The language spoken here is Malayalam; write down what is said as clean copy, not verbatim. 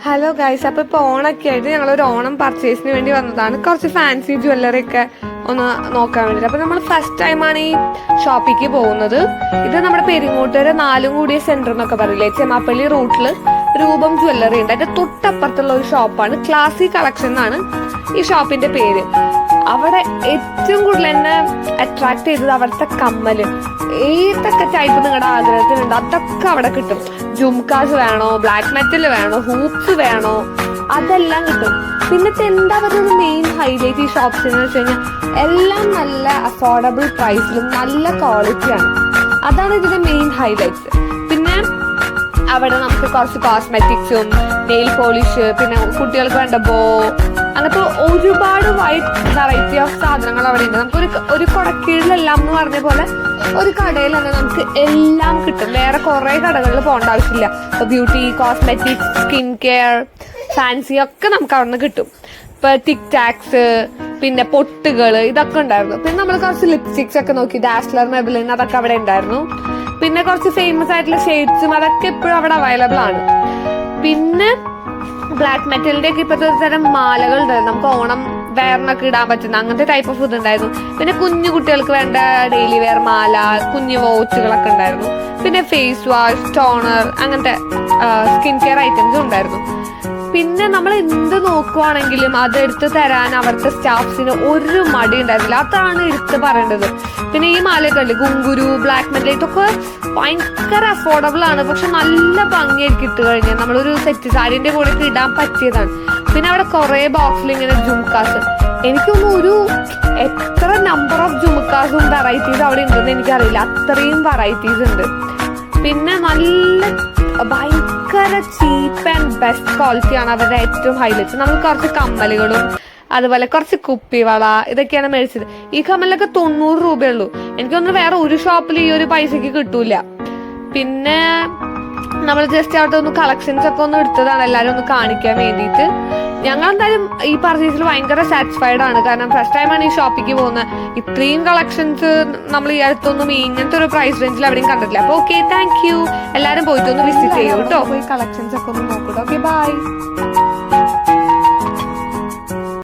ഹലോ ഗൈസ്, അപ്പോൾ ഇപ്പോൾ ഓണൊക്കെ ആയിട്ട് ഞങ്ങളൊരു ഓണം പർച്ചേസിന് വേണ്ടി വന്നതാണ്. കുറച്ച് ഫാൻസി ജ്വല്ലറി ഒക്കെ ഒന്ന് നോക്കാൻ വേണ്ടിയിട്ട്. അപ്പോൾ നമ്മൾ ഫസ്റ്റ് ടൈമാണ് ഈ ഷോപ്പിലേക്ക് പോകുന്നത്. ഇത് നമ്മുടെ പെരിങ്ങോട്ടുകര 4 കൂടിയ സെന്റർ എന്നൊക്കെ പറയില്ലേ, ചെമാപ്പള്ളി റൂട്ടിൽ രൂപം ജ്വല്ലറി ഉണ്ട്. അതിന്റെ തൊട്ടപ്പുറത്തുള്ള ഒരു ഷോപ്പാണ് ക്ലാസി കളക്ഷൻ എന്നാണ് ഈ ഷോപ്പിന്റെ പേര്. അവിടെ ഏറ്റവും കൂടുതൽ എന്നെ അട്രാക്ട് ചെയ്തത് അവിടുത്തെ കമ്മല്. ഏതൊക്കെ ടൈപ്പ് നിങ്ങളുടെ ആഗ്രഹത്തിനുണ്ട് അതൊക്കെ അവിടെ കിട്ടും. ജുംകാസ് വേണോ, ബ്ലാക്ക് മെറ്റൽ വേണോ, ഹൂപ്സ് വേണോ, അതെല്ലാം കിട്ടും. പിന്നത്തെ എന്താ പറയുക മെയിൻ ഹൈലൈറ്റ് ഈ ഷോപ്സ് എന്ന് വെച്ച് കഴിഞ്ഞാൽ എല്ലാം നല്ല അഫോർഡബിൾ പ്രൈസിലും നല്ല ക്വാളിറ്റിയാണ്. അതാണ് ഇതിന്റെ മെയിൻ ഹൈലൈറ്റ്സ്. പിന്നെ അവിടെ നമുക്ക് കുറച്ച് കോസ്മെറ്റിക്സും നെയിൽ പോളിഷ്, പിന്നെ കുട്ടികൾക്ക് വേണ്ട ബോ, അങ്ങനത്തെ ഒരുപാട് വൈഡ് വെറൈറ്റി ഓഫ് സാധനങ്ങൾ അവിടെ ഉണ്ട്. നമുക്ക് ഒരു കുടക്കീഴിലെല്ലാം എന്ന് പറഞ്ഞ പോലെ ഒരു കടയിൽ തന്നെ നമുക്ക് എല്ലാം കിട്ടും. വേറെ കുറെ കടകളിൽ പോകേണ്ട ആവശ്യമില്ല. ഇപ്പൊ beauty, cosmetics, skin care, fancy ഒക്കെ നമുക്ക് അവിടെ നിന്ന് കിട്ടും. ഇപ്പൊ ടിക് ടാക്സ്, പിന്നെ പൊട്ടുകൾ, ഇതൊക്കെ ഉണ്ടായിരുന്നു. പിന്നെ നമ്മൾ കുറച്ച് ലിപ്സ്റ്റിക്സ് ഒക്കെ നോക്കി, ഡാസ്ലർ, മെബിലിൻ, അതൊക്കെ അവിടെ ഉണ്ടായിരുന്നു. പിന്നെ കുറച്ച് ഫേമസ് ആയിട്ടുള്ള ഷെയ്ഡ്സും അതൊക്കെ എപ്പോഴും അവിടെ അവൈലബിൾ ആണ്. പിന്നെ ബ്ലാക്ക് മെറ്റലിന്റെ ഒക്കെ ഇപ്പോഴത്തെ ഒരു തരം മാലകൾ ഉണ്ടായിരുന്നു, നമുക്ക് ഓണം വെയറിനൊക്കെ ഇടാൻ പറ്റുന്ന അങ്ങനത്തെ ടൈപ്പ് ഓഫ് ഫുഡ് ഉണ്ടായിരുന്നു. പിന്നെ കുഞ്ഞു കുട്ടികൾക്ക് വേണ്ട ഡെയിലി വെയർ മാല, കുഞ്ഞു വാച്ചുകളൊക്കെ ഉണ്ടായിരുന്നു. പിന്നെ ഫേസ് വാഷ്, ടോണർ, അങ്ങനത്തെ സ്കിൻ കെയർ ഐറ്റംസും ഉണ്ടായിരുന്നു. പിന്നെ നമ്മൾ എന്ത് നോക്കുവാണെങ്കിലും അതെടുത്ത് തരാൻ അവിടുത്തെ സ്റ്റാഫ്സിന് ഒരു മടി ഉണ്ടായിരുന്നില്ല. അതാണ് എടുത്ത് പറയേണ്ടത്. പിന്നെ ഈ മാലയൊക്കെ ഉണ്ട്, ഗുങ്കുരു, ബ്ലാക്ക് മെറ്റൽ, ഇതൊക്കെ ഭയങ്കര അഫോർഡബിൾ ആണ്. പക്ഷെ നല്ല ഭംഗിയായിരിക്കും ഇട്ട് കഴിഞ്ഞാൽ. നമ്മളൊരു സെറ്റ് സാരിന്റെ കൂടെ ഒക്കെ ഇടാൻ പറ്റിയതാണ്. പിന്നെ അവിടെ കുറെ ബോക്സിൽ ഇങ്ങനെ ജുംകാസ്, എനിക്കൊന്നും ഒരു എത്ര നമ്പർ ഓഫ് ജുംകാസും വെറൈറ്റീസ് അവിടെ ഉണ്ടെന്ന് എനിക്കറിയില്ല, അത്രയും വെറൈറ്റീസ് ഉണ്ട്. പിന്നെ നല്ല ഭയങ്കര ചീപ്പ് ആൻഡ് ബെസ്റ്റ് ക്വാളിറ്റിയാണ് അവരുടെ ഏറ്റവും ഹൈലൈറ്റ്സ്. നമുക്ക് കുറച്ച് കമ്മലുകളും അതുപോലെ കുറച്ച് കുപ്പിവള, ഇതൊക്കെയാണ് മേടിച്ചത്. ഈ കമ്മലൊക്കെ 90 രൂപയുള്ളൂ. എനിക്കൊന്നും വേറെ ഒരു ഷോപ്പിൽ ഈ ഒരു പൈസക്ക് കിട്ടൂല. പിന്നെ നമ്മൾ ജസ്റ്റ് അവിടെ ഒന്ന് കളക്ഷൻസ് ഒക്കെ ഒന്ന് എടുത്തതാണ് എല്ലാവരും ഒന്ന് കാണിക്കാൻ വേണ്ടിയിട്ട്. ഞങ്ങൾ എന്തായാലും ഈ പർച്ചേസിൽ ഭയങ്കര സാറ്റിസ്ഫൈഡ് ആണ്. കാരണം ഫസ്റ്റ് ടൈമാണ് ഈ ഷോപ്പിക്ക് പോകുന്നത്. ഇത്രയും കളക്ഷൻസ് നമ്മൾ ഈ അടുത്തൊന്നും ഇങ്ങനത്തെ ഒരു പ്രൈസ് റേഞ്ചിൽ എവിടെയും കണ്ടിട്ടില്ല. അപ്പോൾ ഓക്കെ, താങ്ക് യു. എല്ലാവരും പോയിട്ട് ഒന്ന് വിസിറ്റ് ചെയ്യൂ കേട്ടോ. പോയി കളക്ഷൻസ് ഒക്കെ ഒന്ന് നോക്കൂട്ടോ. Okay, by.